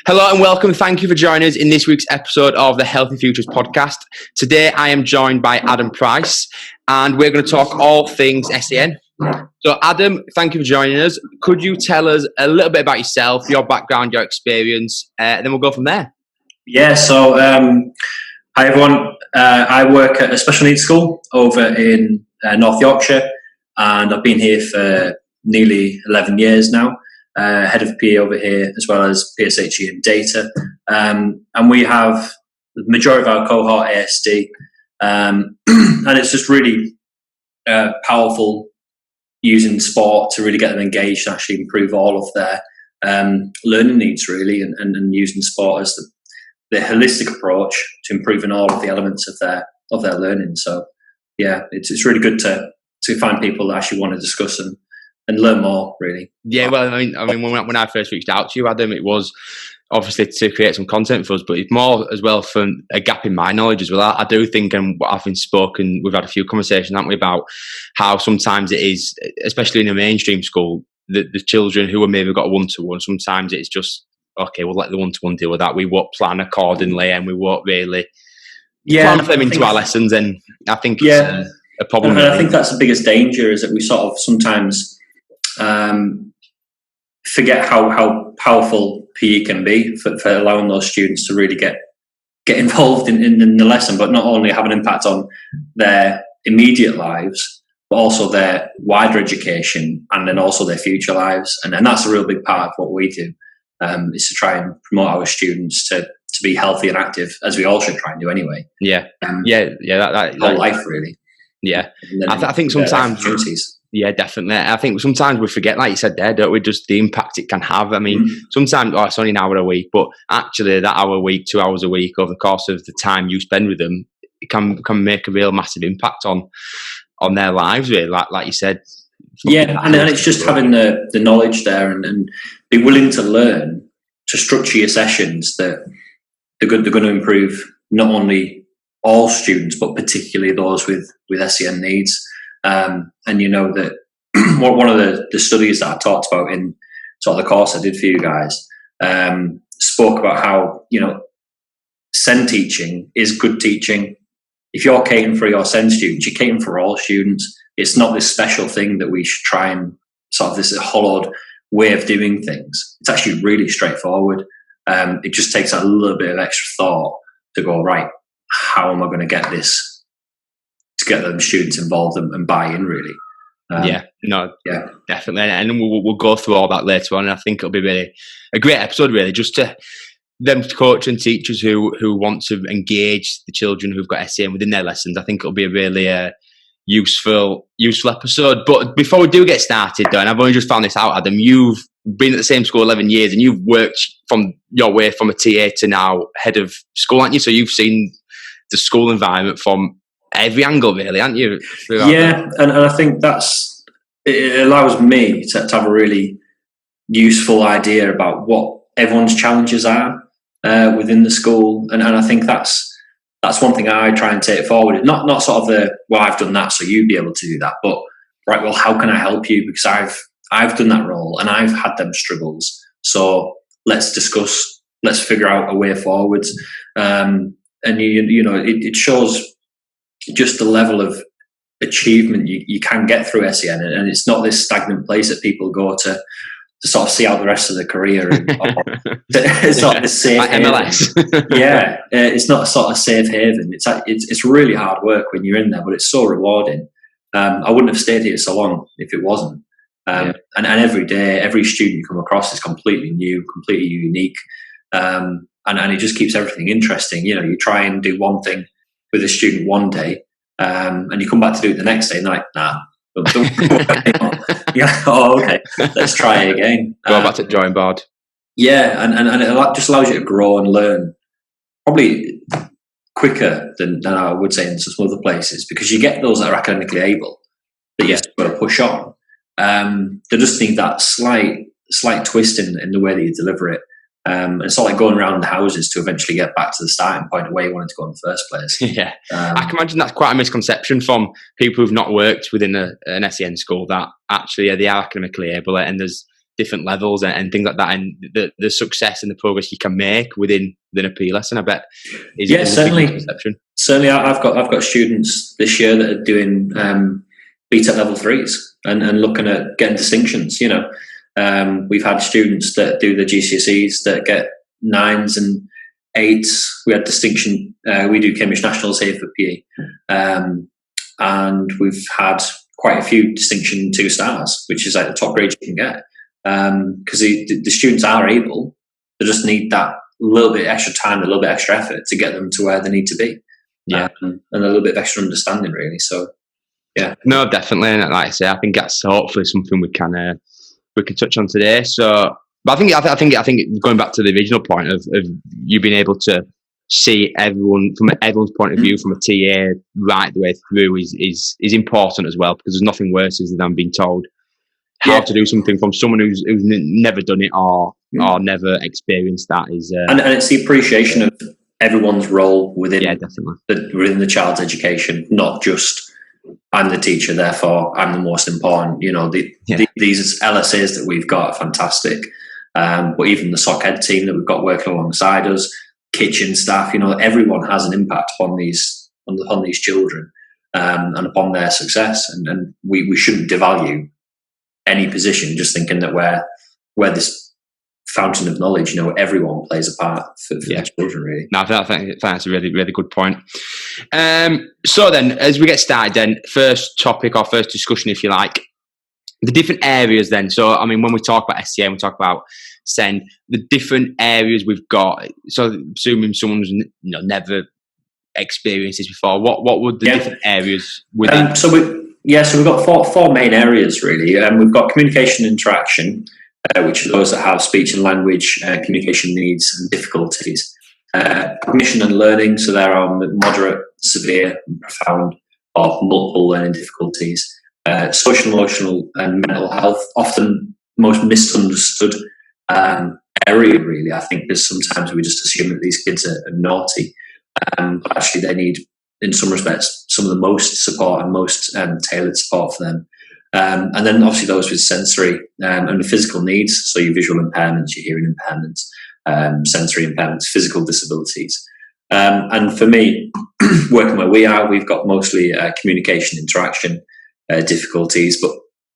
Hello and welcome. Thank you for joining us in this week's episode of the Healthy Futures podcast. Today I am joined by Adam Price and we're going to talk all things SEN. So Adam, thank you for joining us. Could you tell us a little bit about yourself, your background, your experience, and then we'll go from there. Yeah, so hi everyone. I work at a special needs school over in North Yorkshire and I've been here for nearly 11 years now. Head of PA over here, as well as PSHE and data. And we have the majority of our cohort ASD. And it's just really powerful using sport to really get them engaged and actually improve all of their learning needs, really, and using sport as the holistic approach to improving all of the elements of their learning. So, yeah, it's really good to find people that actually want to discuss and learn more, really. Yeah, well, I mean, when I first reached out to you, Adam, it was obviously to create some content for us, but it's more as well for a gap in my knowledge as well. I do think, and what I've been spoken, we've had a few conversations, haven't we, about how sometimes it is, especially in a mainstream school, the children who have maybe got a one-to-one, sometimes it's just, okay, we'll let the one-to-one deal with that. We won't plan accordingly and we won't really plan them into our lessons. And I think it's a problem. And I think that's the biggest danger, is that we sort of sometimes forget how powerful PE can be for allowing those students to really get involved in the lesson, but not only have an impact on their immediate lives, but also their wider education and then also their future lives. And that's a real big part of what we do, is to try and promote our students to be healthy and active, as we all should try and do anyway. That whole life, really. Yeah, I think sometimes. Yeah, definitely. I think sometimes we forget, like you said there, don't we, just the impact it can have. I mean, sometimes it's only an hour a week, but actually that hour a week, 2 hours a week, over the course of the time you spend with them, it can make a real massive impact on their lives, really, like you said. Yeah, and it's just having the knowledge there and be willing to learn, to structure your sessions that they're going to improve not only all students, but particularly those with SEN needs. And you know that one of the studies that I talked about in sort of the course I did for you guys spoke about how, SEN teaching is good teaching. If you're catering for your SEN students, you're catering for all students. It's not this special thing that we should try and sort of this hollowed way of doing things. It's actually really straightforward. It just takes a little bit of extra thought to go, right, how am I going to get this, to get them students involved and buy in, really. Definitely. And we'll go through all that later on. And I think it'll be really a great episode, really, just to them coach and teachers who want to engage the children who've got SEN within their lessons. I think it'll be a really useful episode. But before we do get started, though, and I've only just found this out, Adam, you've been at the same school 11 years and you've worked from your way from a TA to now head of school, haven't you? So you've seen the school environment from every angle, really, aren't you? Yeah, and I think it allows me to have a really useful idea about what everyone's challenges are within the school, and I think that's one thing I try and take forward. Not sort of I've done that, so you'd be able to do that, but right, well, how can I help you? Because I've done that role and I've had them struggles. So let's discuss. Let's figure out a way forward. And it shows just the level of achievement you can get through SEN, and it's not this stagnant place that people go to sort of see out the rest of their career. It's not the safe like MLS. It's not a sort of safe haven. It's really hard work when you're in there, but it's so rewarding. I wouldn't have stayed here so long if it wasn't. And every day, every student you come across is completely new, completely unique, and it just keeps everything interesting. You try and do one thing with a student one day, and you come back to do it the next day, and they're like, nah. Okay, let's try again. Go back to the drawing board. Yeah, and it just allows you to grow and learn probably quicker than I would say in some other places, because you get those that are academically able that you have to push on. They just need that slight twist in the way that you deliver it. It's not like going around the houses to eventually get back to the starting point of where you wanted to go in the first place. Yeah, I can imagine that's quite a misconception from people who've not worked within an SEN school, that actually they are academically able, and there's different levels and things like that, and the success and the progress you can make within a PE lesson, I bet is a certainly. misconception. Certainly, I've got students this year that are doing BTEC level 3s and looking at getting distinctions. We've had students that do the GCSEs that get 9s and 8s. We had distinction. We do Cambridge Nationals here for PE, and we've had quite a few distinction 2 stars, which is like the top grade you can get. Because the students are able, they just need that little bit extra time, a little bit extra effort to get them to where they need to be. And a little bit of extra understanding, really. So, yeah. No, definitely. And like I say, I think that's hopefully something we can touch on today. So, but I think going back to the original point of you being able to see everyone from everyone's point of view, from a TA right the way through, is important as well, because there's nothing worse than being told how to do something from someone who's never done it or never experienced that. And it's the appreciation of everyone's role within definitely. the child's education, not just I'm the teacher, therefore I'm the most important. These LSAs that we've got are fantastic, but even the SOC Ed team that we've got working alongside us, kitchen staff, everyone has an impact upon these children and upon their success, and we shouldn't devalue any position just thinking that we're this fountain of knowledge. Everyone plays a part for the children, really. No, I think that's a really, really good point. So then, as we get started, then first topic or first discussion, if you like, the different areas. Then, so I mean, when we talk about SEN, we talk about SEN, the different areas we've got. So, assuming someone's never experienced this before, what would the different areas within? So we've got four main areas, really. We've got communication and interaction, which are those that have speech and language communication needs and difficulties. Cognition and learning, so there are moderate, severe, and profound, or multiple learning difficulties. Social, emotional, and mental health, often most misunderstood area, really. I think there's sometimes we just assume that these kids are naughty, but actually they need, in some respects, some of the most support and most tailored support for them. And then obviously those with sensory and physical needs, so your visual impairments, your hearing impairments, sensory impairments, physical disabilities. And for me, working where we are, we've got mostly communication, interaction difficulties, but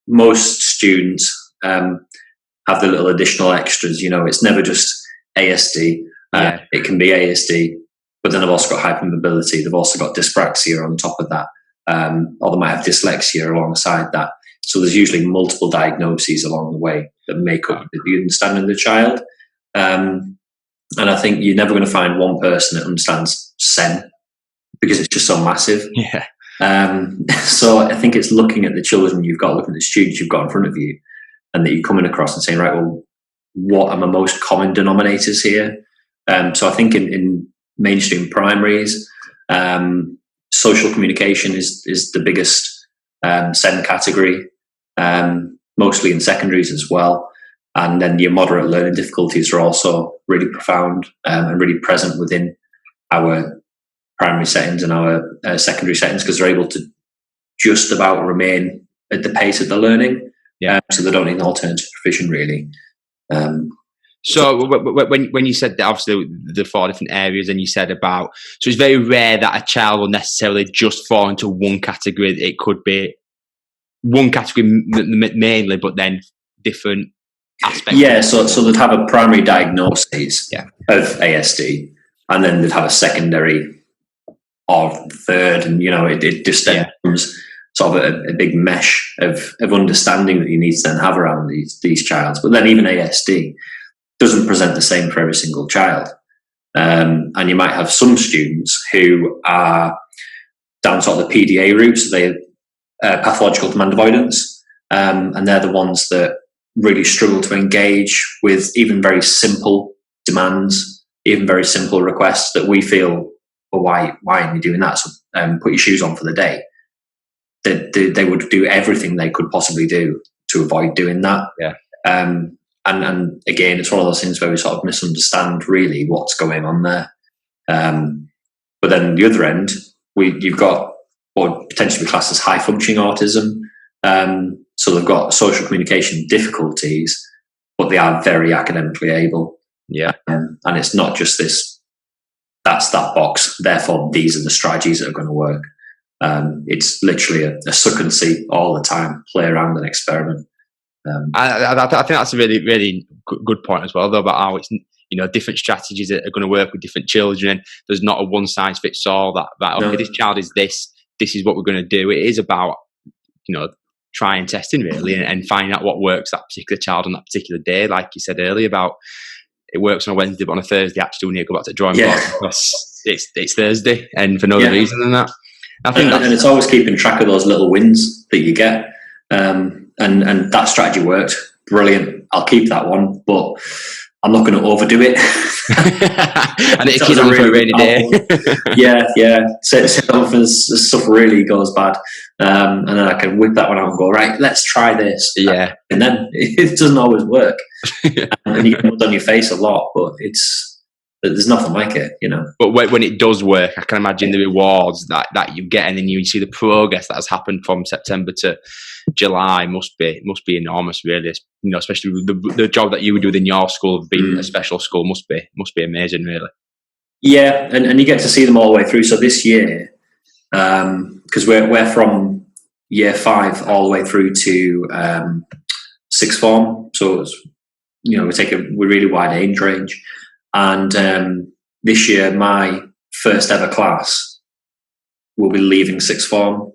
most students have the little additional extras. It's never just ASD. It can be ASD, but then they've also got hypermobility. They've also got dyspraxia on top of that, or they might have dyslexia alongside that. So there's usually multiple diagnoses along the way that make up the understanding of the child. And I think you're never going to find one person that understands SEN because it's just so massive. Yeah. So I think it's looking at the children you've got, looking at the students you've got in front of you, and that you're coming across and saying, right, well, what are my most common denominators here? So I think in mainstream primaries, social communication is the biggest SEN category, mostly in secondaries as well. And then your moderate learning difficulties are also really profound and really present within our primary settings and our secondary settings, because they're able to just about remain at the pace of the learning. So they don't need an alternative provision, really. So when you said that, obviously the 4 different areas, and you said about, so it's very rare that a child will necessarily just fall into one category. It could be one category mainly, but then different aspects. Yeah, so they'd have a primary diagnosis of ASD, and then they'd have a secondary or third, and it just then becomes sort of a big mesh of understanding that you need to then have around these childs. But then even ASD doesn't present the same for every single child. And you might have some students who are down sort of the PDA route, so they have pathological demand avoidance, and they're the ones that really struggle to engage with even very simple demands, even very simple requests that we feel, well, why are you doing that? So put your shoes on for the day. They would do everything they could possibly do to avoid doing that. And again, it's one of those things where we sort of misunderstand really what's going on there. But then the other end, you've got what would potentially be classed as high functioning autism. So they've got social communication difficulties, but they are very academically able. Yeah. And it's not just this, that's that box, therefore these are the strategies that are going to work. It's literally a suck and see all the time, play around and experiment. I think that's a really, really good point as well, though, about how it's, different strategies that are going to work with different children. There's not a one size fits all that okay, this child is this is what we're going to do. It is about, try and testing really, and finding out what works that particular child on that particular day. Like you said earlier about it works on a Wednesday, but on a Thursday, actually, we need to go back to the drawing board because it's Thursday and for no other reason than that. I think and it's always keeping track of those little wins that you get. And that strategy worked. Brilliant. I'll keep that one, but I'm not going to overdo it. And it keeps on for a rainy day. yeah. So if stuff really goes bad, and then I can whip that one out and go, right, let's try this. Yeah. And then it doesn't always work. And you get it on your face a lot, but there's nothing like it, But when it does work, I can imagine the rewards that you get, and then you see the progress that has happened from September to July must be enormous, really. Especially with the job that you would do within your school, being a special school, must be amazing, really. Yeah, and you get to see them all the way through. So this year, because we're from year 5 all the way through to sixth form, so it's, we take a really wide age range. And this year, my first ever class will be leaving sixth form.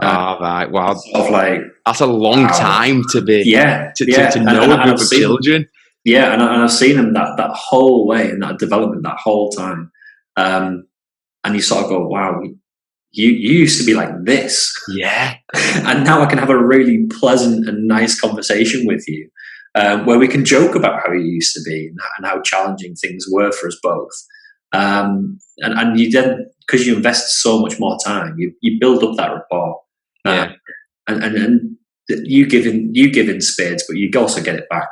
Right, wow! Sort of like, that's a long time to be. To know a group of children. Yeah, and I've seen them that whole way and that development that whole time. And you sort of go, wow, you used to be like this. Yeah. And now I can have a really pleasant and nice conversation with you. Where we can joke about how you used to be and how challenging things were for us both. And you then, because you invest so much more time, you build up that rapport. And you give in spades, but you also get it back,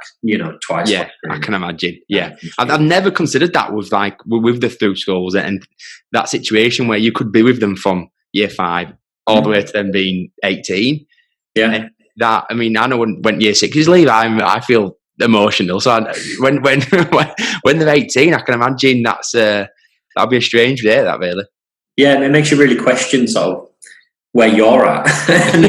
twice. Yeah, I can imagine. Yeah, I've never considered that with the through schools and that situation where you could be with them from year 5 all the way to them being 18. Yeah. I know when year 6 leave, I feel emotional. So when they're 18, I can imagine that'll be a strange day. That really. Yeah, and it makes you really question sort of where you're at. And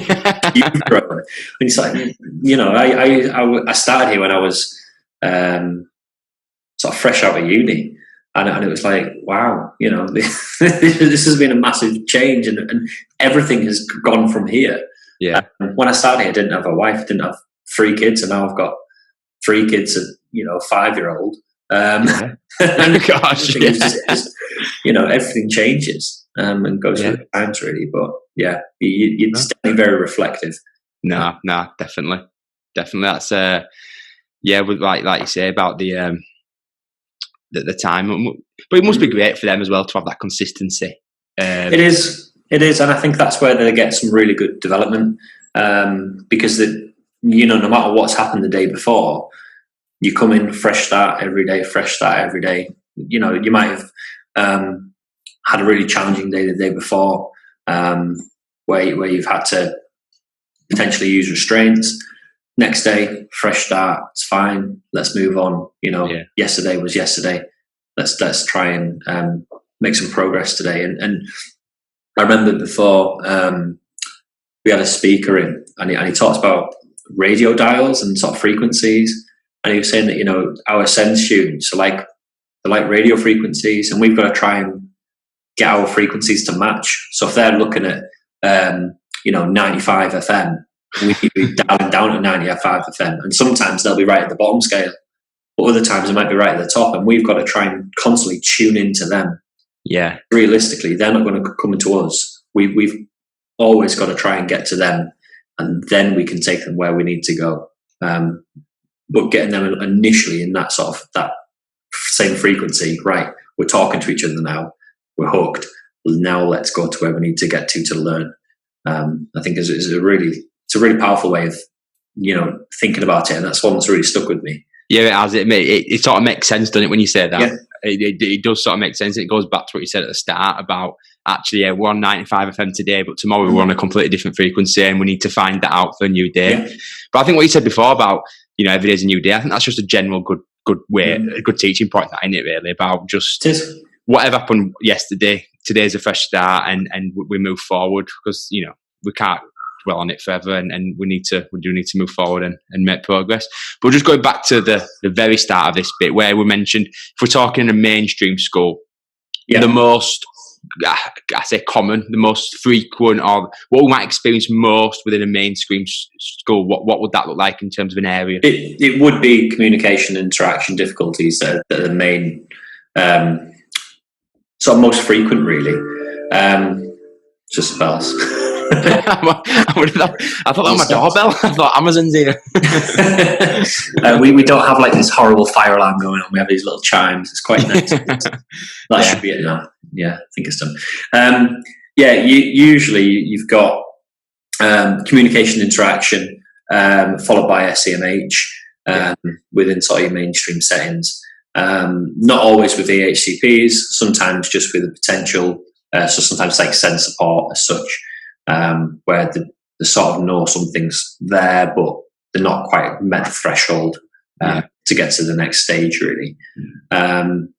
you've grown. And it's like, I started here when I was sort of fresh out of uni, and it was like, wow, this has been a massive change, and everything has gone from here. Yeah. When I started here, I didn't have a wife, didn't have 3 kids, and now I've got 3 kids and a 5-year-old. Gosh, everything changes and goes through the times, really. But yeah, it's definitely very reflective. No, definitely. That's with like you say about the time, but it must be great for them as well to have that consistency. It is, and I think that's where they get some really good development, because no matter what's happened the day before, you come in fresh start every day. You might have had a really challenging day the day before, where you've had to potentially use restraints. Next day, fresh start. It's fine. Let's move on. Yesterday was yesterday. Let's try and make some progress today. And I remember before we had a speaker in, and he talks about radio dials and sort of frequencies. And he was saying that our SEN students are like radio frequencies, and we've got to try and get our frequencies to match. So if they're looking at 95 FM, we need to be dialing down at 95 FM, and sometimes they'll be right at the bottom scale, but other times it might be right at the top, and we've got to try and constantly tune into them. Yeah, realistically, they're not going to come into us. We've always got to try and get to them, and then we can take them where we need to go. But getting them initially in that sort of that same frequency, right? We're talking to each other now. We're hooked. Now let's go to where we need to get to learn. I think is a really powerful way of thinking about it, and that's one that's really stuck with me. Yeah, it has. It sort of makes sense, doesn't it, when you say that? Yeah. It does sort of make sense. It goes back to what you said at the start about actually, we're on 95 FM today, but tomorrow we're on a completely different frequency, and we need to find that out for a new day. Yeah. But I think what you said before about every day's a new day. I think that's just a general good way, a good teaching point, that, isn't it, really, about just whatever happened yesterday, today's a fresh start, and we move forward, because we can't dwell on it forever, and we do need to move forward and make progress. But just going back to the very start of this bit, where we mentioned, if we're talking in a mainstream school, the most, I say common, the most frequent, or what we might experience most within a mainstream school, what would that look like in terms of an area? It would be communication and interaction difficulties that are the main, sort of most frequent, really. Just spells. I thought that was my doorbell. I thought Amazon's here. We don't have like this horrible fire alarm going on. We have these little chimes. It's quite nice. That should be it now. Yeah, I think it's done. Usually you've got communication interaction, followed by SEMH within sort of your mainstream settings. Not always with EHCPs, sometimes just with the potential. So sometimes like SEN support as such, where they sort of know something's there, but they're not quite met the threshold to get to the next stage, really. And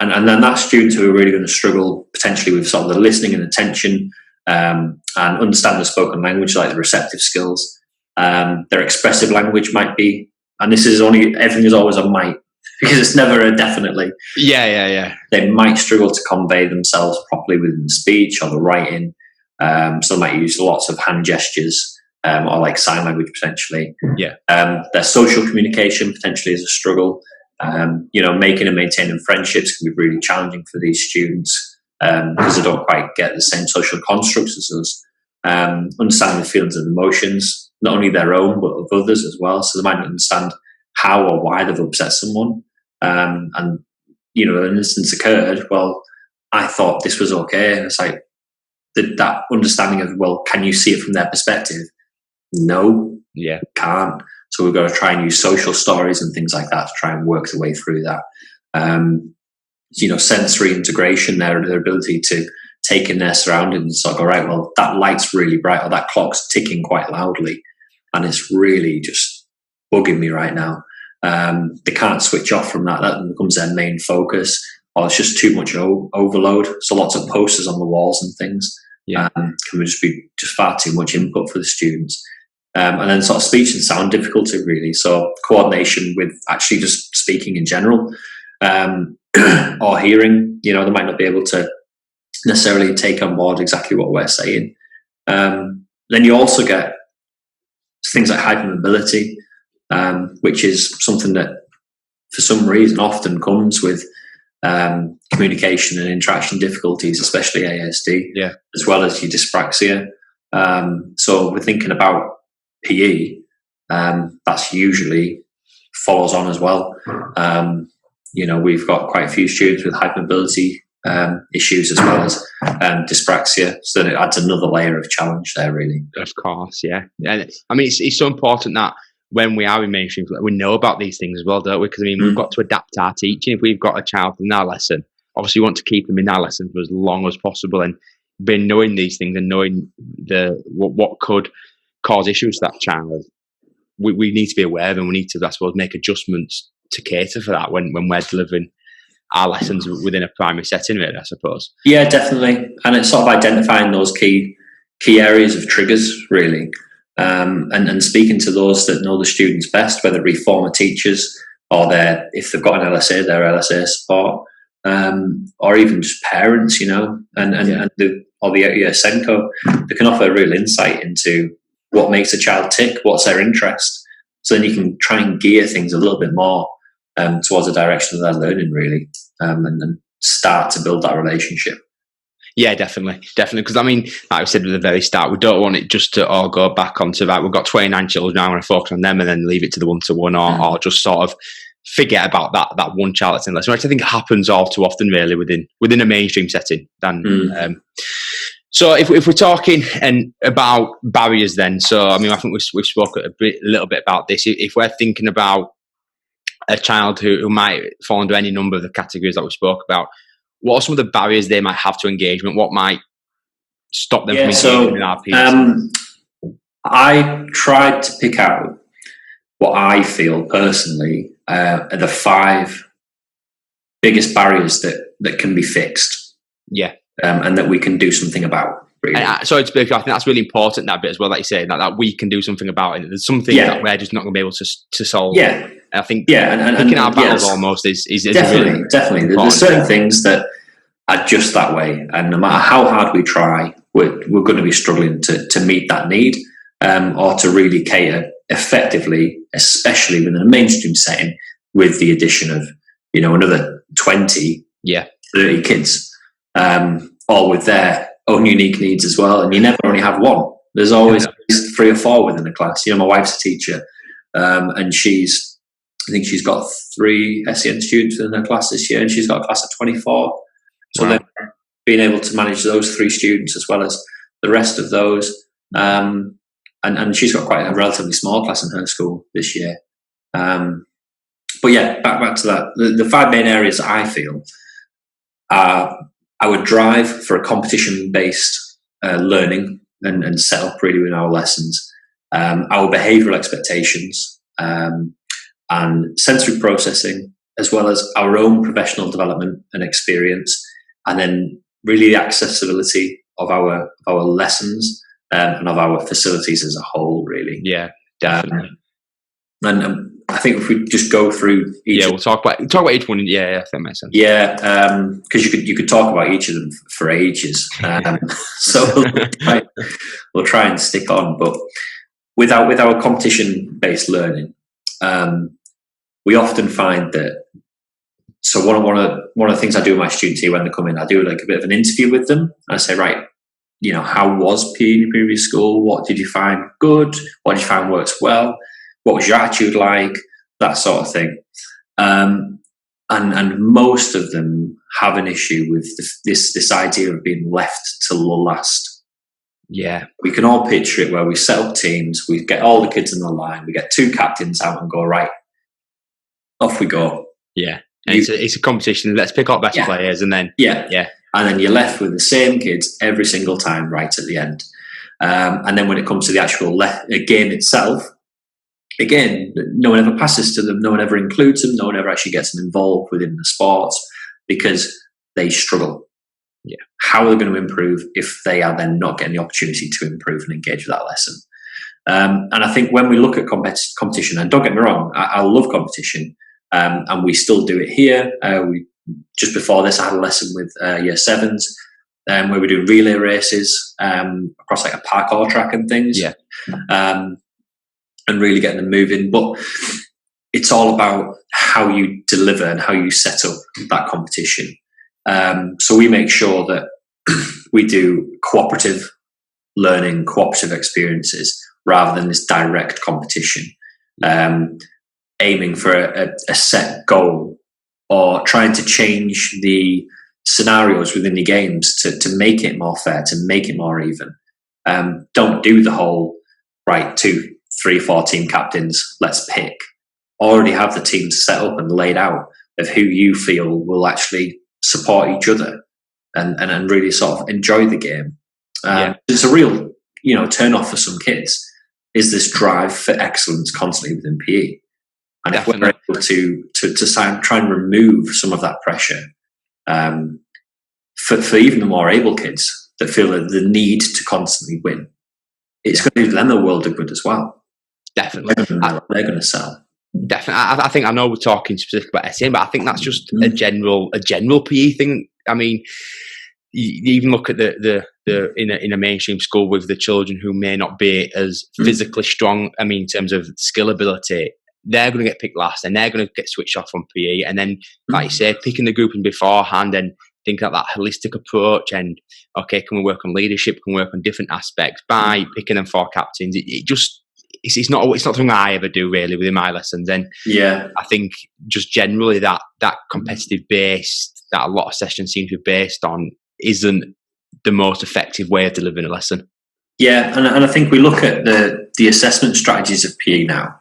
then that's students who are really going to struggle potentially with sort of the listening and attention, and understand the spoken language, like the receptive skills. Their expressive language might be, and this is everything is always a might, because it's never a definitely. Yeah. They might struggle to convey themselves properly within the speech or the writing. So they might use lots of hand gestures, or like sign language potentially. Yeah. Their social communication potentially is a struggle. Making and maintaining friendships can be really challenging for these students, because they don't quite get the same social constructs as us. Understanding the feelings and emotions, not only their own, but of others as well. So they might not understand how or why they've upset someone. And an instance occurred, well, I thought this was okay. And it's like that understanding of, well, can you see it from their perspective? No, can't. So we've got to try and use social stories and things like that to try and work the way through that. Sensory integration, their ability to take in their surroundings and sort of go, right, well, that light's really bright, or that clock's ticking quite loudly, and it's really just bugging me right now. They can't switch off from that. That becomes their main focus, or it's just too much overload. So lots of posters on the walls and things can just be just far too much input for the students. And then sort of speech and sound difficulty, really. So coordination with actually just speaking in general, or hearing. They might not be able to necessarily take on board exactly what we're saying. Then you also get things like hypermobility, which is something that for some reason often comes with communication and interaction difficulties, especially ASD, as well as your dyspraxia. So we're thinking about PE, that's usually follows on as well. We've got quite a few students with hypermobility issues, as well as dyspraxia, so that it adds another layer of challenge there, really. Of course, yeah. And I mean, it's so important that when we are in mainstream, we know about these things as well, don't we? Because we've got to adapt our teaching. If we've got a child in our lesson, obviously we want to keep them in our lesson for as long as possible, and been knowing these things and knowing what could cause issues to that child, we need to be aware of, and we need to, I suppose, make adjustments to cater for that when we're delivering our lessons within a primary setting, really, I suppose. Yeah, definitely. And it's sort of identifying those key areas of triggers, really, and speaking to those that know the students best, whether it be former teachers or if they've got an LSA, their LSA support, or even just parents, and the SENCO, they can offer real insight into what makes a child tick, what's their interest. So then you can try and gear things a little bit more towards the direction of their learning, really, and then start to build that relationship. Yeah, definitely. Because I mean, like I said at the very start, we don't want it just to all go back onto that. We've got 29 children now, I want to focus on them, and then leave it to the one-to-one, or just sort of forget about that one child that's in lesson, which I think happens all too often, really, within a mainstream setting. So if we're talking about barriers, then, so I mean, I think we've spoken a little bit about this. If we're thinking about a child who might fall under any number of the categories that we spoke about, what are some of the barriers they might have to engagement? What might stop them from engaging with our peers? I tried to pick out what I feel personally are the 5 biggest barriers that can be fixed. Yeah. And that we can do something about. Really. Sorry to speak, I think that's really important, that bit as well, like you say, that we can do something about it. There's something that we're just not going to be able to solve. Yeah. And I think and picking our battles almost is definitely. There's certain things that are just that way, and no matter how hard we try, we're going to be struggling to meet that need, or to really cater effectively, especially within a mainstream setting, with the addition of another 20, 30 kids. All with their own unique needs as well, and you never only have one. There's always 3 or 4 within a class. My wife's a teacher, and I think she's got 3 SEN students within her class this year, and she's got a class of 24. So then being able to manage those 3 students as well as the rest of those, and she's got quite a relatively small class in her school this year. But yeah, back to that. The 5 main areas that I feel are our drive for a competition-based learning and set up really in our lessons, our behavioural expectations, and sensory processing, as well as our own professional development and experience, and then really the accessibility of our lessons and of our facilities as a whole, really. Yeah, definitely. And I think if we just go through each, we'll talk about each one. Yeah, that makes sense. Yeah, because you could talk about each of them for ages. So we'll try and stick on. But with our competition-based learning, we often find that. So one of the things I do with my students here when they come in, I do like a bit of an interview with them. And I say, right, how was PE in your previous school? What did you find good? What did you find works well? What was your attitude like? That sort of thing. And most of them have an issue with this idea of being left till the last. Yeah. We can all picture it where we set up teams, we get all the kids in the line, we get 2 captains out and go, right, off we go. Yeah. And it's a competition. Let's pick our best players, and then and then you're left with the same kids every single time right at the end. And then when it comes to the actual game itself, again, no one ever passes to them, no one ever includes them, no one ever actually gets them involved within the sports because they struggle. Yeah. How are they going to improve if they are then not getting the opportunity to improve and engage with that lesson? And I think when we look at competition, and don't get me wrong, I love competition, and we still do it here. Just before this, I had a lesson with year 7s where we're doing relay races across like a parkour track and things. Yeah. And really getting them moving. But it's all about how you deliver and how you set up that competition. So we make sure that we do cooperative learning, cooperative experiences, rather than this direct competition, aiming for a set goal or trying to change the scenarios within the games to make it more fair, to make it more even. Don't do the whole, right, 2, 3, 4 team captains, let's pick. Already have the teams set up and laid out of who you feel will actually support each other and really sort of enjoy the game. It's a real, turn off for some kids, is this drive for excellence constantly within PE. And Definitely. If we're able to try and remove some of that pressure for even the more able kids that feel the need to constantly win, it's going to do them a world of good as well. Definitely. They're going to sell. Definitely. I think I know we're talking specifically about SEN, but I think that's just a general PE thing. I mean, you even look at the in a mainstream school with the children who may not be as physically strong. I mean, in terms of skill ability, they're going to get picked last, and they're going to get switched off from PE. And then, like you say, picking the group in beforehand and thinking of that holistic approach. And okay, can we work on leadership? Can we work on different aspects by picking them 4 captains? It's not something I ever do really within my lessons. And I think just generally that competitive base that a lot of sessions seem to be based on isn't the most effective way of delivering a lesson. Yeah, and I think we look at the assessment strategies of PE now.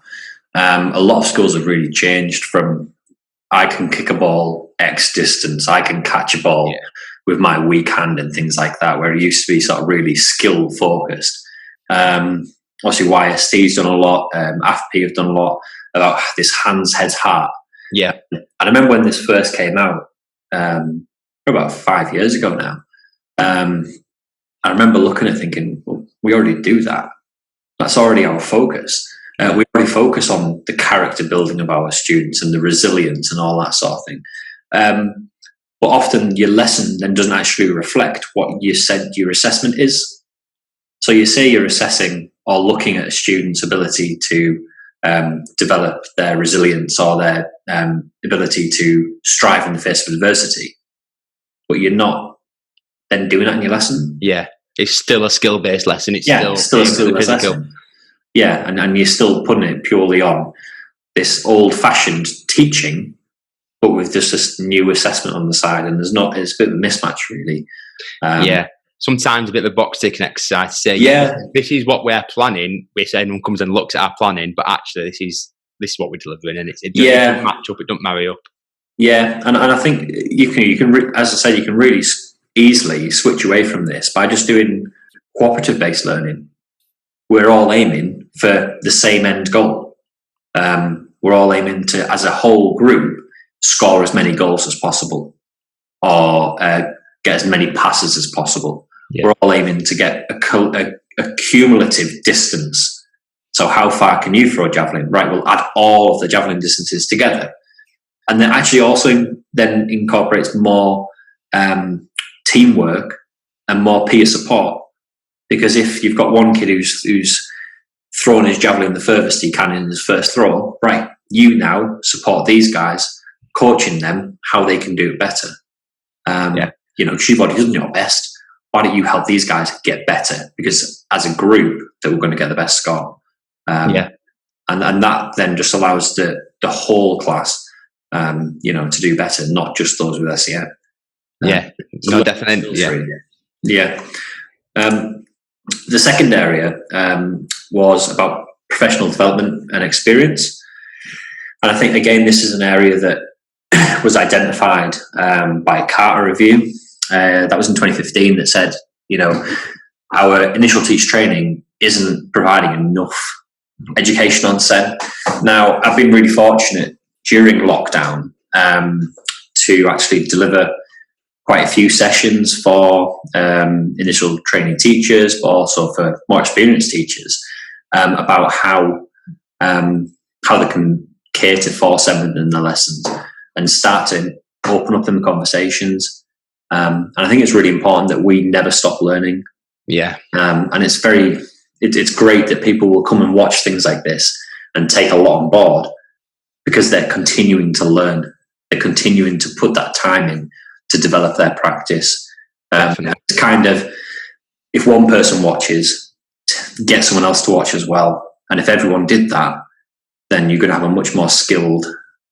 A lot of schools have really changed from I can kick a ball X distance, I can catch a ball with my weak hand and things like that, where it used to be sort of really skill focused. obviously YST's done a lot, AFP have done a lot about this hands, heads, heart. Yeah. And I remember when this first came out, about 5 years ago now, I remember looking at it thinking, well, we already do that. That's already our focus. We already focus on the character building of our students and the resilience and all that sort of thing. But often your lesson then doesn't actually reflect what you said your assessment is. So you say you're assessing or looking at a student's ability to develop their resilience or their ability to strive in the face of adversity, but you're not then doing that in your lesson. Yeah, it's still a skill-based lesson. It's still a skill-based lesson. Yeah, and you're still putting it purely on this old-fashioned teaching, but with just this new assessment on the side, and it's a bit of a mismatch, really. Sometimes a bit of a box-ticking exercise to say, this is what we're planning, which everyone comes and looks at our planning, but actually this is what we're delivering, and it doesn't match up, it doesn't marry up. Yeah, and I think you can, as I said, you can really easily switch away from this by just doing cooperative-based learning. We're all aiming for the same end goal. We're all aiming to, as a whole group, score as many goals as possible, or get as many passes as possible. Yeah. We're all aiming to get a cumulative distance. So how far can you throw a javelin? Right, we'll add all of the javelin distances together. And then actually also then incorporates more teamwork and more peer support. Because if you've got one kid who's thrown his javelin the furthest he can in his first throw, right, you now support these guys, coaching them how they can do it better. Because you've already done your best. Why don't you help these guys get better? Because as a group, that we're going to get the best score. And that then just allows the whole class, to do better, not just those with SEN. Definitely. Yeah. The second area was about professional development and experience. And I think, again, this is an area that was identified by a Carter review. That was in 2015 that said, our initial teach training isn't providing enough education on SEN. Now, I've been really fortunate during lockdown to actually deliver quite a few sessions for initial training teachers, but also for more experienced teachers about how they can cater for SEN in their lessons and start to open up them conversations. And I think it's really important that we never stop learning. Yeah. And it's great that people will come and watch things like this and take a lot on board because they're continuing to learn. They're continuing to put that time in to develop their practice. It's kind of, if one person watches, get someone else to watch as well. And if everyone did that, then you're going to have a much more skilled,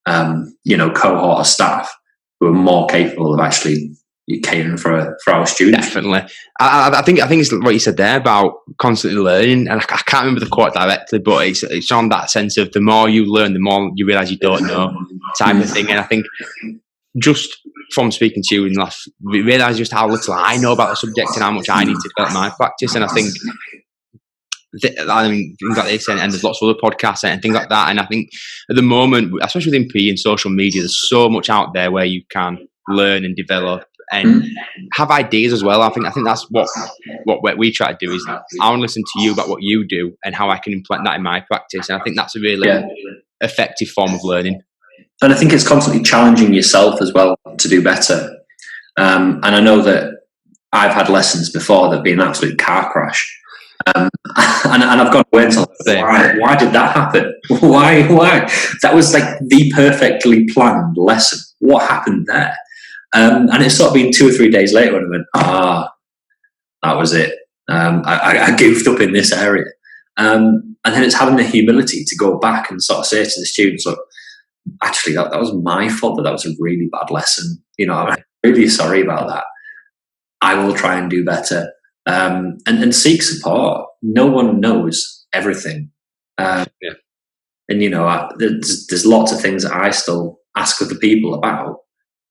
cohort of staff who are more capable of actually catering for our students. Definitely. I think it's what you said there about constantly learning, and I can't remember the quote directly, but it's on that sense of the more you learn, the more you realise you don't know type of thing. And I think just from speaking to you and realise just how little I know about the subject and how much I need to develop my practice. And I think things like this, and there's lots of other podcasts and things like that. And I think at the moment, especially within PE and social media, there's so much out there where you can learn and develop and have ideas as well. I think that's what we try to do is I want to listen to you about what you do and how I can implement that in my practice. And I think that's a really effective form of learning. And I think it's constantly challenging yourself as well to do better. And I know that I've had lessons before that have been an absolute car crash. And I've gone away and said, why did that happen? Why? That was like the perfectly planned lesson. What happened there? And it's sort of been 2 or 3 days later when I went, that was it. I goofed up in this area. And then it's having the humility to go back and sort of say to the students, look, actually, that was my fault, that was a really bad lesson. I'm really sorry about that. I will try and do better. And seek support. No one knows everything. And, there's lots of things that I still ask other people about.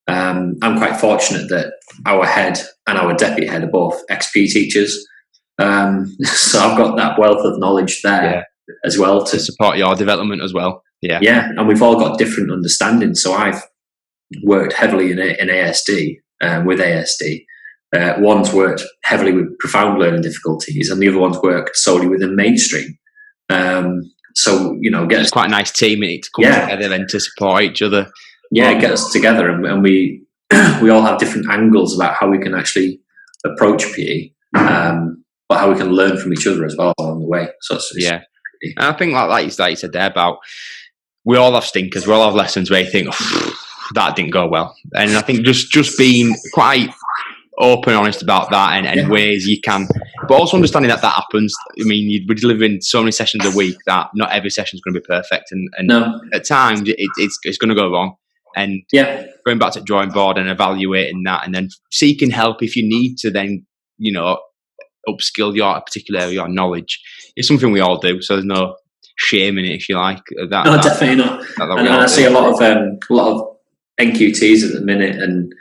I'm quite fortunate that our head and our deputy head are both XP teachers. So I've got that wealth of knowledge there as well to support your development as well. Yeah, and we've all got different understandings. So I've worked heavily in ASD, with ASD. One's worked heavily with profound learning difficulties, and the other one's worked solely within mainstream. So it's quite a nice team in it to come together and to support each other. Yeah, get us together, and we we all have different angles about how we can actually approach PE, but how we can learn from each other as well along the way. So and I think like you said there about, we all have stinkers, we all have lessons where you think, that didn't go well, and I think just being quite open and honest about that, and ways you can, but also understanding that happens. I mean, we're delivering so many sessions a week that not every session is going to be perfect, and at times it's going to go wrong, and going back to the drawing board and evaluating that, and then seeking help if you need to, then upskill your particular area of knowledge. It's something we all do, so there's no shame in it, if you like. Definitely not. And I see a lot of NQTs at the minute, and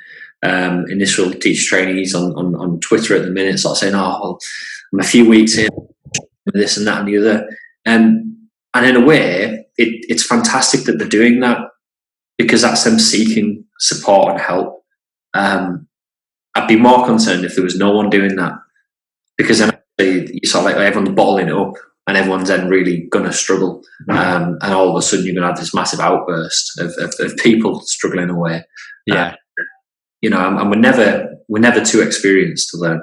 initial teacher trainees on Twitter at the minute, sort of saying, I'm a few weeks in with this and that and the other, and in a way it's fantastic that they're doing that, because that's them seeking support and help. I'd be more concerned if there was no one doing that, because then you sort of like everyone's bottling it up, and everyone's then really going to struggle, and all of a sudden you're going to have this massive outburst of people struggling away. And we're never too experienced to learn.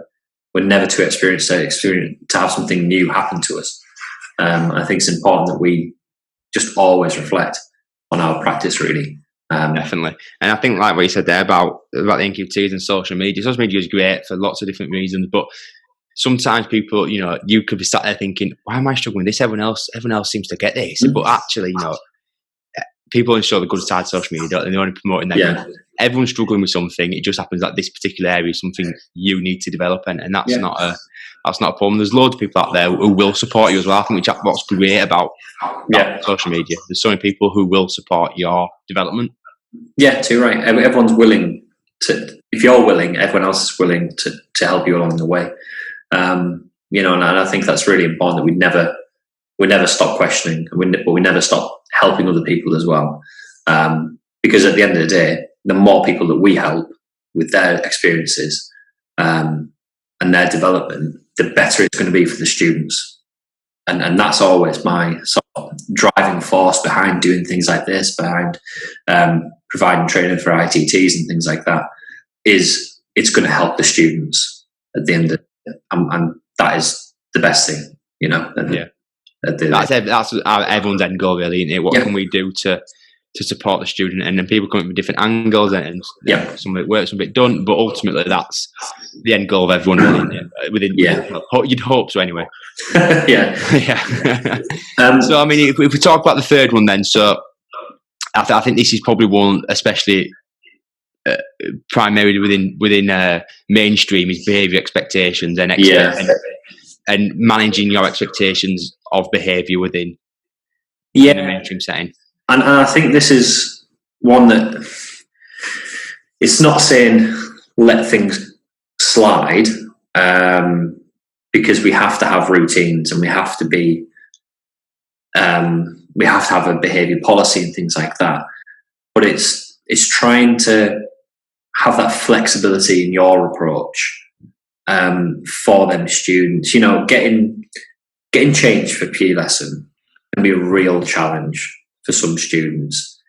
We're never too experienced to have something new happen to us. I think it's important that we just always reflect on our practice, really. Definitely. And I think, like what you said there about the NQTs and social media is great for lots of different reasons, but sometimes people, you could be sat there thinking, why am I struggling with this? Everyone else seems to get this. But actually, people only show the good side of social media, and they're only promoting that. Everyone's struggling with something. It just happens that this particular area is something you need to develop, and that's not a problem. There's loads of people out there who will support you as well. I think what's great about social media, there's so many people who will support your development. Yeah, too right. Everyone's willing to. If you're willing, everyone else is willing to help you along the way. And I think that's really important, that we never stop questioning, but we never stop helping other people as well. Because at the end of the day, the more people that we help with their experiences and their development, the better it's going to be for the students. And that's always my sort of driving force behind doing things like this, behind providing training for ITTs and things like that, is it's going to help the students at the end of it. And that is the best thing, That's everyone's end goal, really, isn't it? What can we do to support the student? And then people come up with different angles, and some of it works, some of it don't, but ultimately that's the end goal of everyone, really, isn't it? You'd hope so, anyway. So I mean, if we talk about the third one then, so I think this is probably one, especially primarily within mainstream, is behaviour expectations and managing your expectations of behaviour within a mainstream setting. And I think this is one that, it's not saying let things slide, because we have to have routines, and we have to have a behaviour policy and things like that. But it's trying to have that flexibility in your approach for them students. Getting change for PE lesson can be a real challenge for some students,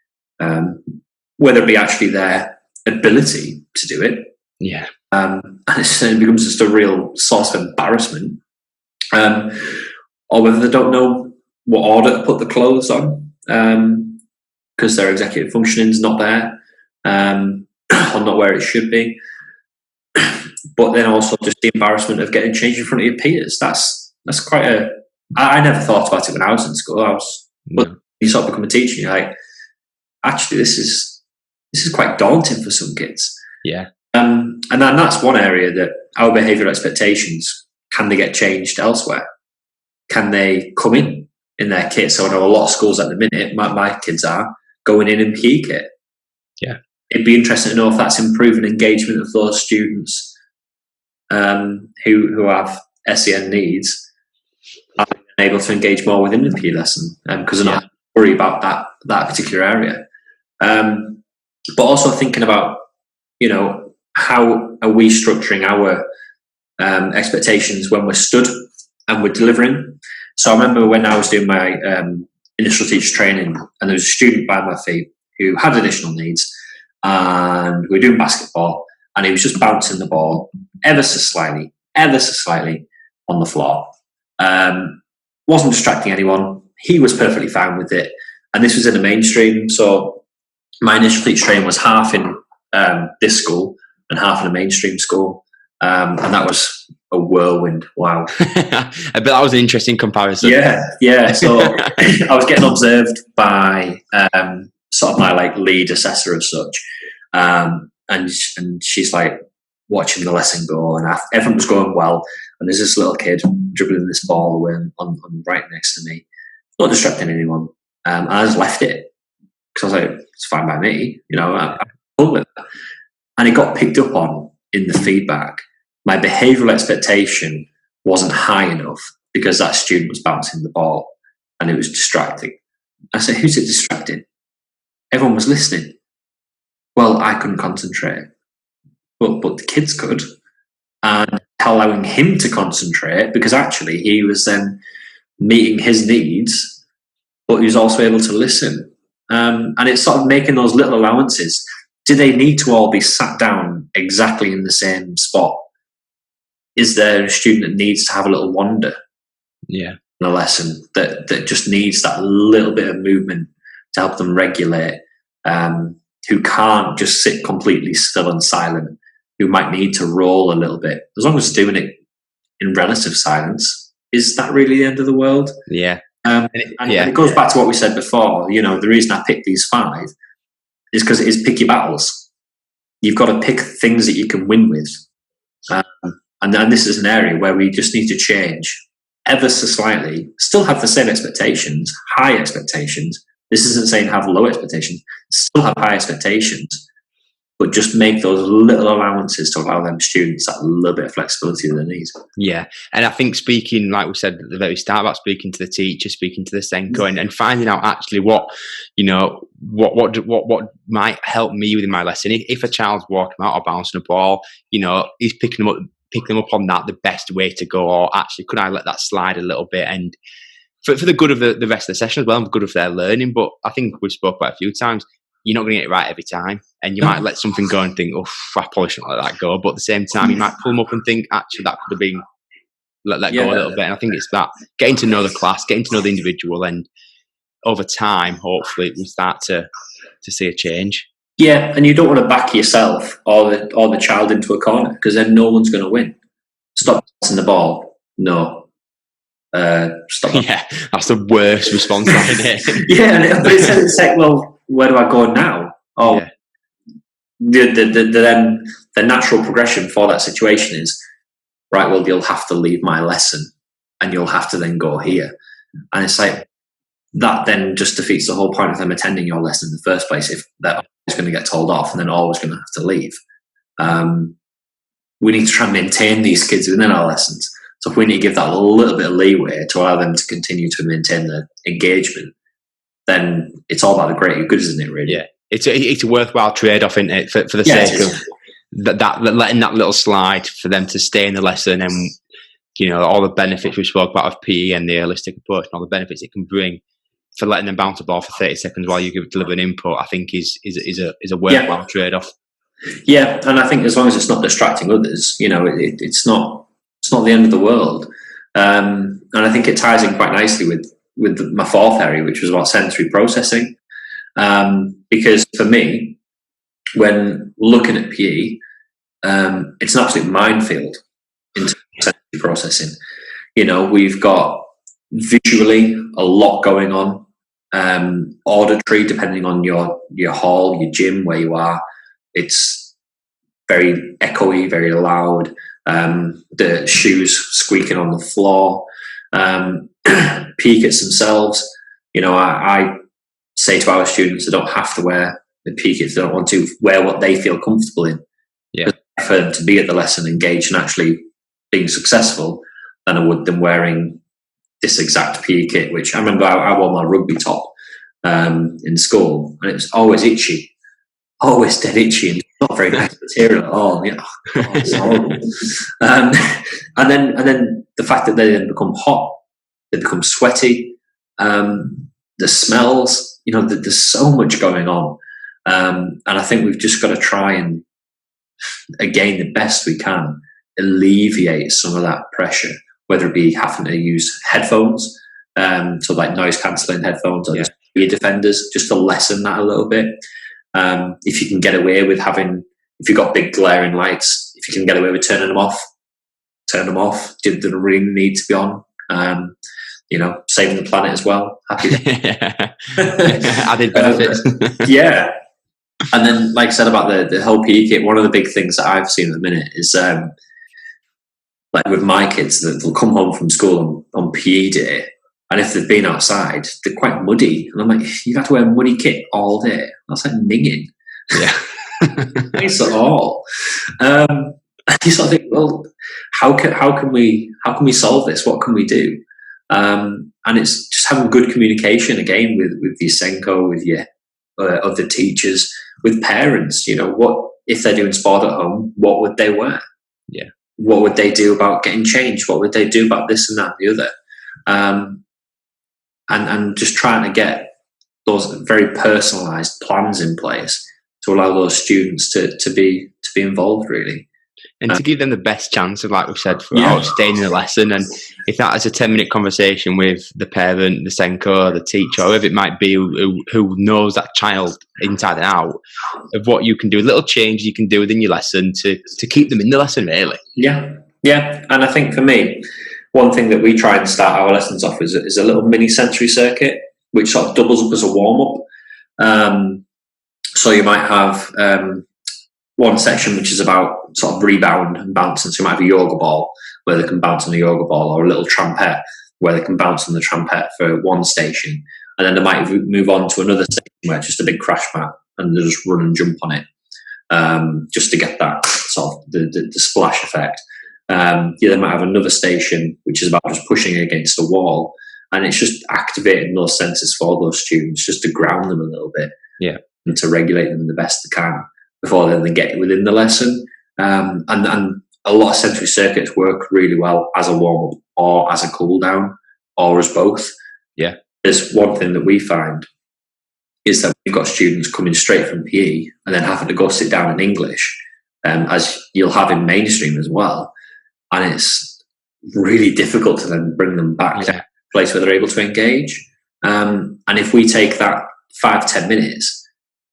whether it be actually their ability to do it. And it becomes just a real source of embarrassment, or whether they don't know what order to put the clothes on, because their executive functioning is not there, or not where it should be. But then also just the embarrassment of getting changed in front of your peers. That's quite I never thought about it when I was in school. But you sort of become a teacher, you're like, actually, this is quite daunting for some kids. And then that's one area that our behaviour expectations, can they get changed elsewhere? Can they come in their kit? So I know a lot of schools at the minute, my kids are going in PE kit. It'd be interesting to know if that's improving engagement of those students who have SEN needs are able to engage more within the PE lesson because they're not worried about that particular area. But also thinking about, how are we structuring our expectations when we're stood and we're delivering. So I remember when I was doing my initial teacher training, and there was a student by my feet who had additional needs, and we were doing basketball, and he was just bouncing the ball ever so slightly on the floor. Wasn't distracting anyone. He was perfectly fine with it. And this was in the mainstream. So my initial teacher training was half in this school and half in a mainstream school. And that was a whirlwind. Wow. But that was an interesting comparison. Yeah. So I was getting observed by sort of my lead assessor as such. And she's watching the lesson go, and everything was going well. And there's this little kid dribbling this ball away on right next to me, not distracting anyone. And I just left it because I was like, it's fine by me, I'm cool with it. And it got picked up on in the feedback. My behavioural expectation wasn't high enough because that student was bouncing the ball and it was distracting. I said, who's it distracting? Everyone was listening. Well, I couldn't concentrate. But the kids could, and allowing him to concentrate, because actually he was then meeting his needs, but he was also able to listen. And it's sort of making those little allowances. Do they need to all be sat down exactly in the same spot? Is there a student that needs to have a little wander in a lesson that just needs that little bit of movement to help them regulate, who can't just sit completely still and silent, who might need to roll a little bit, as long as doing it in relative silence? Is that really the end of the world? Yeah. And it goes back to what we said before. The reason I picked these 5 is because it is pick your battles. You've got to pick things that you can win with. And this is an area where we just need to change ever so slightly, still have the same expectations, high expectations. This isn't saying have low expectations, still have high expectations, but just make those little allowances to allow them students that little bit of flexibility that they need. Yeah, and I think speaking, like we said at the very start, about speaking to the teacher, speaking to the SENCO, and finding out actually what might help me within my lesson. If a child's walking out or bouncing a ball, he's picking them up on that the best way to go, or actually could I let that slide a little bit, and for the good of the rest of the session as well, and the good of their learning. But I think we've spoke quite a few times, you're not going to get it right every time, and you might let something go and think, oh, I probably shouldn't let that go. But at the same time, you might pull them up and think, actually, that could have been let go a little bit. And I think it's that getting to know the class, getting to know the individual, and over time, hopefully, we start to see a change. Yeah, and you don't want to back yourself or the child into a corner, because then no one's going to win. Stop passing the ball. No. Stop. Yeah, that's the worst response, isn't it? Yeah, but it's like, well, where do I go now? Oh, yeah. The natural progression for that situation is, right, well, you'll have to leave my lesson and you'll have to then go here. And it's like, that then just defeats the whole point of them attending your lesson in the first place, if they're always going to get told off and then always going to have to leave. We need to try and maintain these kids within our lessons. So if we need to give that a little bit of leeway to allow them to continue to maintain the engagement, then it's all about the greater good, isn't it, really? Yeah. It's a worthwhile trade-off, isn't it, for the sake of that letting that little slide for them to stay in the lesson, and all the benefits we spoke about of PE and the holistic approach and all the benefits it can bring, for letting them bounce a ball for 30 seconds while you deliver an input, I think is a worthwhile trade-off. Yeah, and I think as long as it's not distracting others, it's not the end of the world. And I think it ties in quite nicely with my 4th area, which was about sensory processing. Because for me, when looking at PE, it's an absolute minefield in terms of sensory processing. We've got visually a lot going on, auditory, depending on your hall, your gym, where you are. It's very echoey, very loud. The shoes squeaking on the floor. PE kits themselves, I say to our students, they don't have to wear the PE kits. They don't want to wear what they feel comfortable in. Yeah. For them to be at the lesson, engaged, and actually being successful, than I would them wearing this exact PE kit, which I remember I wore my rugby top in school, and it was always itchy, always dead itchy, and not very nice material at all. You know, God, it's horrible. And then the fact that they then become hot, they become sweaty, the smells. You know, there's so much going on, and I think we've just got to try and, again, the best we can, alleviate some of that pressure, whether it be having to use headphones, so like noise cancelling headphones, or just ear defenders, just to lessen that a little bit. If you can get away with if you've got big glaring lights, if you can get away with turn them off. They don't really need to be on. You know, saving the planet as well. Happy. Added benefits. Yeah. And then, like I said about the whole PE kit, one of the big things that I've seen at the minute is, like with my kids, that they'll come home from school on PE day, and if they've been outside, they're quite muddy. And I'm like, you have to wear a muddy kit all day. That's like minging. Yeah. Nice at all. You sort of think, well, how can we solve this? What can we do? And it's just having good communication again with your Senko, with your other teachers, with parents. You know, what if they're doing sport at home? What would they wear? Yeah. What would they do about getting changed? What would they do about this and that and the other? And just trying to get those very personalised plans in place to allow those students to be involved, really. And to give them the best chance of, like we've said, for staying in the lesson. And if that is a 10-minute conversation with the parent, the Senko, the teacher, whoever it might be, who knows that child inside and out, of what you can do, little changes you can do within your lesson to keep them in the lesson, really. Yeah. And I think for me, one thing that we try and start our lessons off is a little mini sensory circuit, which sort of doubles up as a warm-up. So you might have one section which is about sort of rebound and bouncing. So you might have a yoga ball where they can bounce on the yoga ball, or a little trumpet where they can bounce on the trumpet for one station. And then they might move on to another station where it's just a big crash mat and they just run and jump on it, just to get that sort of the splash effect. They might have another station which is about just pushing against a wall, and it's just activating those senses for those students, just to ground them a little bit, and to regulate them the best they can before then they get within the lesson. And a lot of sensory circuits work really well as a warm-up, or as a cool-down, or as both. Yeah. There's one thing that we find is that we've got students coming straight from PE and then having to go sit down in English, as you'll have in mainstream as well. And it's really difficult to then bring them back to a place where they're able to engage. And if we take that 5-10 minutes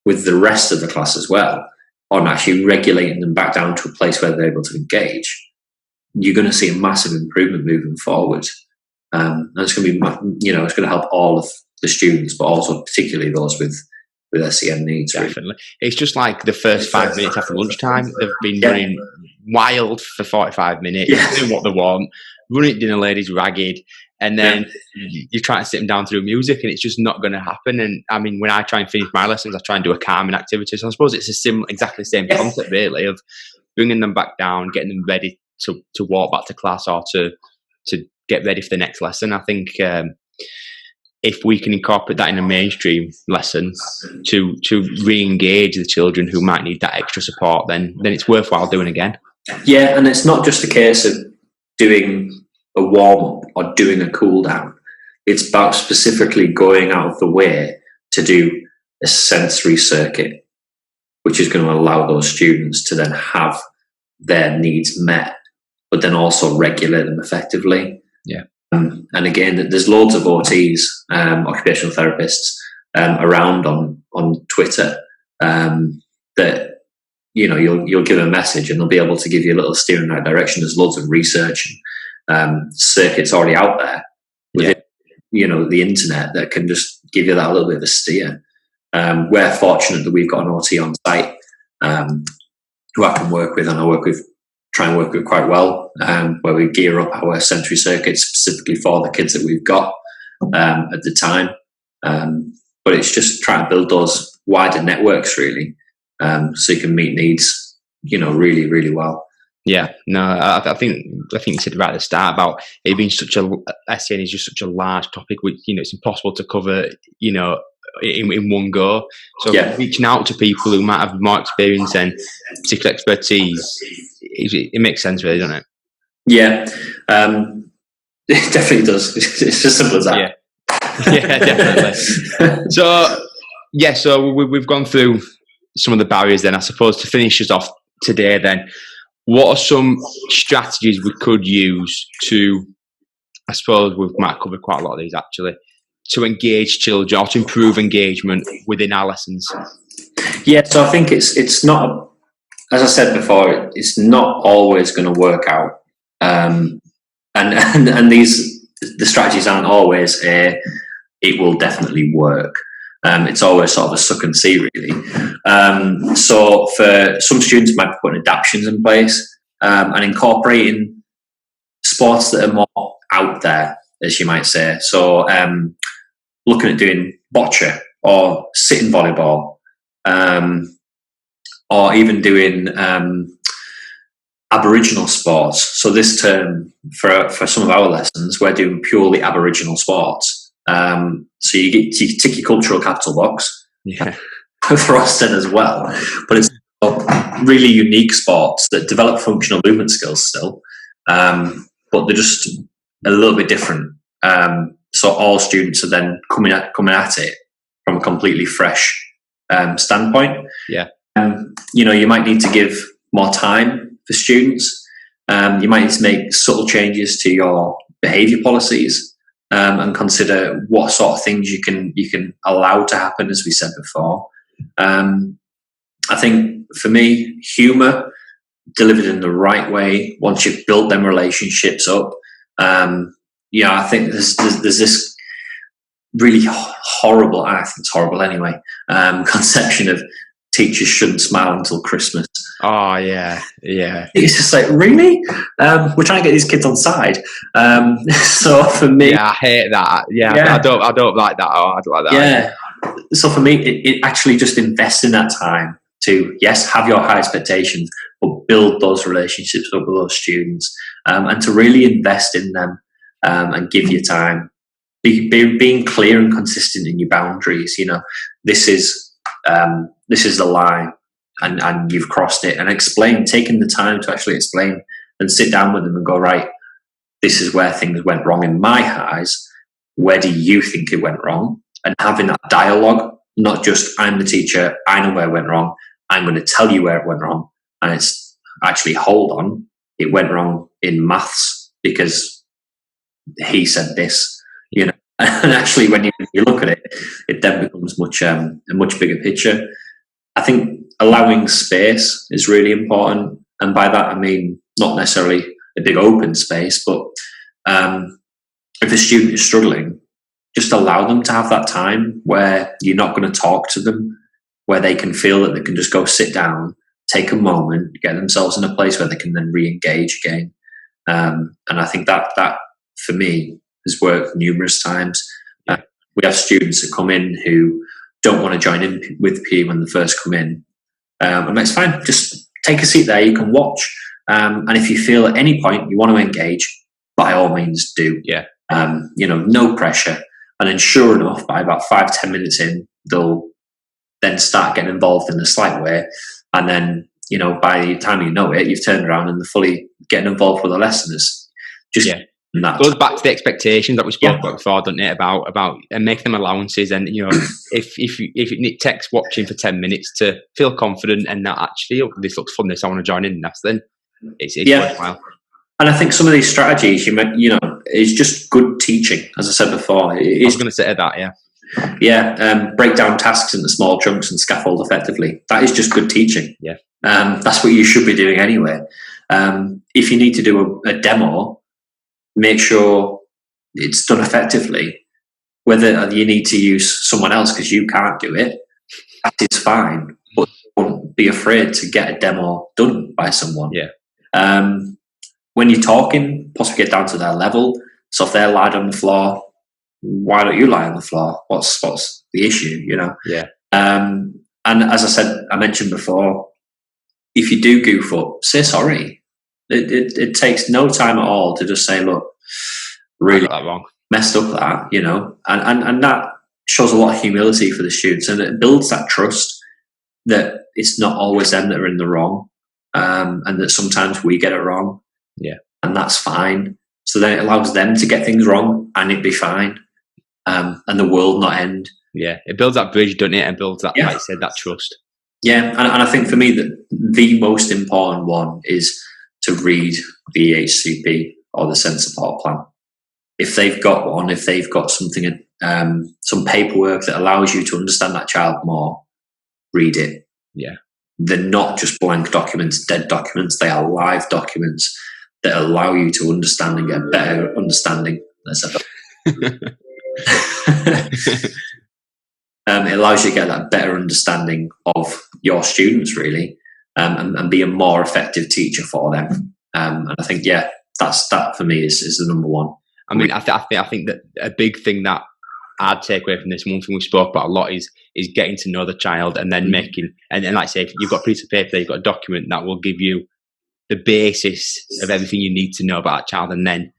with the rest of the class as well, on actually regulating them back down to a place where they're able to engage, you're going to see a massive improvement moving forward. And it's going to be, it's going to help all of the students, but also particularly those with SEN needs. Definitely. Really. It's just like the first 5 minutes after lunchtime, they've been running wild for 45 minutes, doing what they want, running dinner ladies ragged, and then you're trying to sit them down through music, and it's just not going to happen. And I mean, when I try and finish my lessons, I try and do a calming activity. So I suppose it's exactly the same concept, really, of bringing them back down, getting them ready to walk back to class, or to get ready for the next lesson. I think if we can incorporate that in a mainstream lesson to re-engage the children who might need that extra support, then it's worthwhile doing again. Yeah, and it's not just a case of doing a warm-up or doing a cool-down. It's about specifically going out of the way to do a sensory circuit, which is going to allow those students to then have their needs met, but then also regulate them effectively. Yeah. And again, there's loads of OTs, occupational therapists, around on Twitter, that you'll give a message and they'll be able to give you a little steer in that direction. There's loads of research and circuits already out there within the internet that can just give you that a little bit of a steer. We're fortunate that we've got an OT on site who I can work with, and try and work with quite well, where we gear up our sensory circuits specifically for the kids that we've got at the time. But it's just trying to build those wider networks, really, so you can meet needs, really, really well. Yeah, no, I think you said right at the start about it being such a SEN is just such a large topic, which it's impossible to cover, in one go. So Yeah. reaching out to people who might have more experience and particular expertise, it makes sense, really, doesn't it? Yeah, it definitely does. It's just simple as that. Yeah, definitely. So we've gone through some of the barriers. Then I suppose to finish us off today, then what are some strategies we could use to? I suppose we might cover quite a lot of these actually to engage children or to improve engagement within our lessons. Yeah, so I think it's not, as I said before, it's not always going to work out, and the strategies aren't always it will definitely work. It's always sort of a suck and see, really. So for some students, might be putting adaptations in place and incorporating sports that are more out there, as you might say. So looking at doing bocce or sitting volleyball, or even doing Aboriginal sports. So this term, for some of our lessons, we're doing purely Aboriginal sports. So you tick your cultural capital box. Yeah. For us then as well, but it's really unique sports that develop functional movement skills still, but they're just a little bit different. So all students are then coming at it from a completely fresh standpoint. Yeah. You might need to give more time for students. You might need to make subtle changes to your behaviour policies. And consider what sort of things you can allow to happen, as we said before. I think for me, humour delivered in the right way, once you've built them relationships up. I think there's this really horrible, I think it's horrible anyway, conception of teachers shouldn't smile until Christmas. Oh yeah. It's just like, really? We're trying to get these kids on side. So for me, I hate that. Yeah. I don't like that. I don't like that. Yeah. So for me, it actually just invest in that time to, yes, have your high expectations, but build those relationships up with those students, and to really invest in them, and give your time. Being clear and consistent in your boundaries. This is the line, and you've crossed it, and taking the time to actually explain and sit down with them and go, right, this is where things went wrong in my eyes. Where do you think it went wrong? And having that dialogue, not just I'm the teacher, I know where it went wrong, I'm going to tell you where it went wrong. And it's actually, hold on, it went wrong in maths because he said this, And actually, when you look at it, it then becomes a much bigger picture. I think allowing space is really important, and by that I mean not necessarily a big open space, but if a student is struggling, just allow them to have that time where you're not going to talk to them, where they can feel that they can just go sit down, take a moment, get themselves in a place where they can then re-engage again. And I think that for me has worked numerous times. We have students that come in who don't want to join in with PE when they first come in. And that's fine. Just take a seat there. You can watch. And if you feel at any point you want to engage, by all means do. Yeah. No pressure. And then sure enough, by about 5-10 minutes in, they'll then start getting involved in a slight way. And then, by the time you know it, you've turned around and they're fully getting involved with the lessons. That goes back to the expectations that we spoke about before, doesn't it? About and make them allowances, and if it takes watching for 10 minutes to feel confident and that actually this looks fun, I want to join in, then it's worthwhile. And I think some of these strategies, is just good teaching, as I said before. I was going to say that, yeah. Yeah, break down tasks into small chunks and scaffold effectively. That is just good teaching. Yeah. That's what you should be doing anyway. If you need to do a demo, make sure it's done effectively. Whether you need to use someone else because you can't do it, that is fine. But don't be afraid to get a demo done by someone. Yeah. When you're talking, possibly get down to their level. So if they're lying on the floor, why don't you lie on the floor? What's the issue? Yeah. And as I mentioned before, if you do goof up, say sorry. It takes no time at all to just say, look, really that wrong. Messed up that, and that shows a lot of humility for the students, and it builds that trust that it's not always them that are in the wrong, and that sometimes we get it wrong, and that's fine. So then it allows them to get things wrong and it be fine, and the world not end. Yeah, it builds that bridge, doesn't it? And builds that, like you said, that trust. Yeah, and I think for me that the most important one is to read the EHCP or the SEN support plan. If they've got one, if they've got something, some paperwork that allows you to understand that child more, read it. Yeah. They're not just blank documents, dead documents. They are live documents that allow you to understand and get better understanding. It allows you to get that better understanding of your students, really, and be a more effective teacher for them. And I think, that for me is the number one. I mean, I think that a big thing that I'd take away from this, one thing we spoke about a lot is getting to know the child, and then making, and like I say, if you've got a piece of paper there, you've got a document that will give you the basis of everything you need to know about that child, and then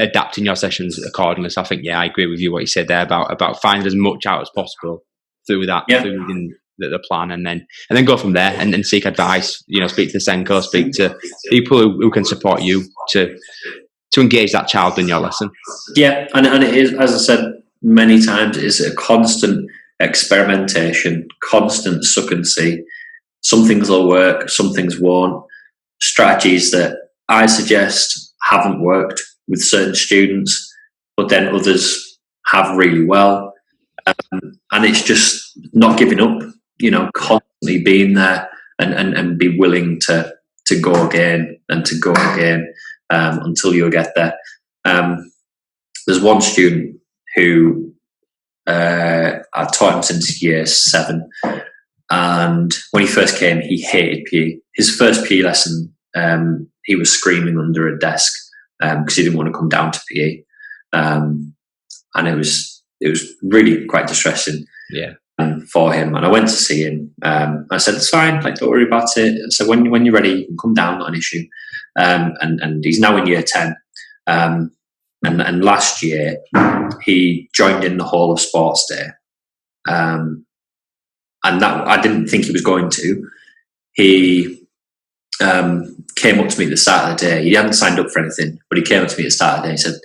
adapting your sessions accordingly. So I think, I agree with you what you said there about finding as much out as possible through that, through the plan, and then go from there and seek advice. Speak to the SENCO, speak to people who can support you to engage that child in your lesson. Yeah, and it is, as I said many times, it is a constant experimentation, constant suck and see. Some things will work, some things won't. Strategies that I suggest haven't worked with certain students, but then others have really well. And it's just not giving up, constantly being there and be willing to go again and to go again. Until you'll get there. There's one student who I taught him since year 7, and when he first came, he hated PE. His first PE lesson, he was screaming under a desk because he didn't want to come down to PE, and it was really quite distressing. For him, and I went to see him. I said, "It's fine, don't worry about it." So when you're ready, you can come down, not an issue. And he's now in year 10. And last year he joined in the Hall of Sports Day. And that I didn't think he was going to. He came up to me at the start of the day. He hadn't signed up for anything, but he came up to me at the start of the day. He said,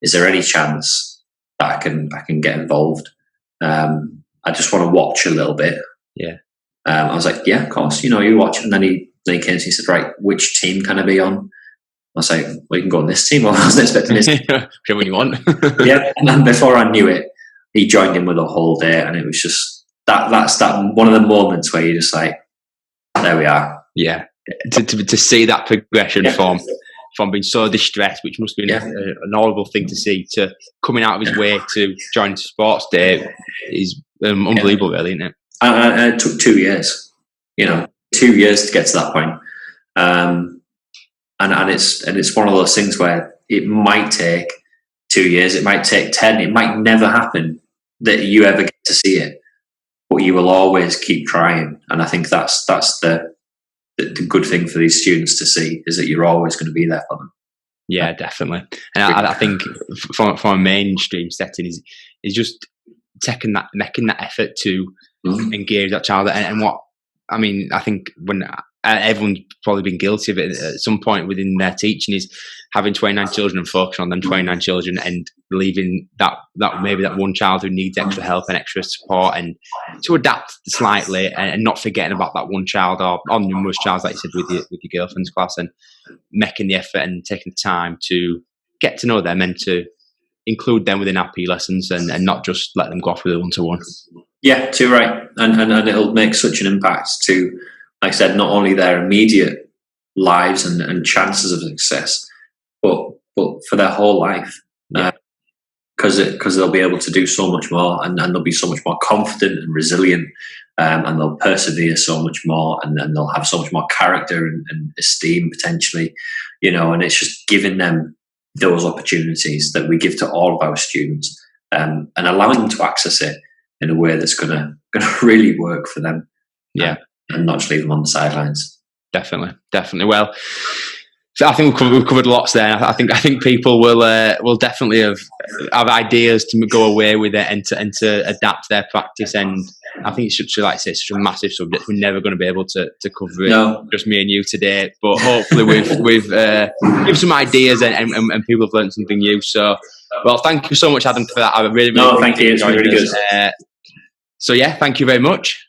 "Is there any chance that I can get involved? I just want to watch a little bit." I was like, "Yeah, of course, you watch." And then he came to me and said, "Right, which team can I be on?" I was like, "Well, you can go on this team." I wasn't expecting this. Whichever one you want. And then before I knew it, he joined in with a whole day, and it was just that's one of the moments where you're just like, there we are. Yeah. To see that progression from being so distressed, which must have been an horrible thing to see, to coming out of his way to join Sports Day is unbelievable, really, isn't it? And it took 2 years, 2 years to get to that point. And it's one of those things where it might take 2 years, it might take 10, it might never happen that you ever get to see it, but you will always keep trying. And I think that's the good thing for these students to see, is that you're always going to be there for them. Yeah, definitely. And I think from a mainstream setting is just making that effort to engage that child. And what I mean, I think when everyone's probably been guilty of it at some point within their teaching, is having 29 children and focusing on them 29 children and leaving that maybe that one child who needs extra help and extra support, and to adapt slightly and not forgetting about that one child or numerous child, like you said, with your girlfriend's class, and making the effort and taking the time to get to know them and to include them within our PE lessons and not just let them go off with a one-to-one. Yeah, too right. And it'll make such an impact to, like I said, not only their immediate lives and chances of success, but for their whole life. Because they'll be able to do so much more, and they'll be so much more confident and resilient, and they'll persevere so much more, and then they'll have so much more character and esteem potentially, and it's just giving them those opportunities that we give to all of our students, and allowing them to access it in a way that's gonna really work for them. And not just leave them on the sidelines. Definitely. Well, So I think we've covered lots there. I think people will definitely have ideas to go away with it and to adapt their practice. And I think it's such a massive subject. We're never going to be able to cover it, just me and you today. But hopefully we've give some ideas and people have learned something new. So, well, thank you so much, Adam, for that. I really thank you. It's really good. So yeah, thank you very much.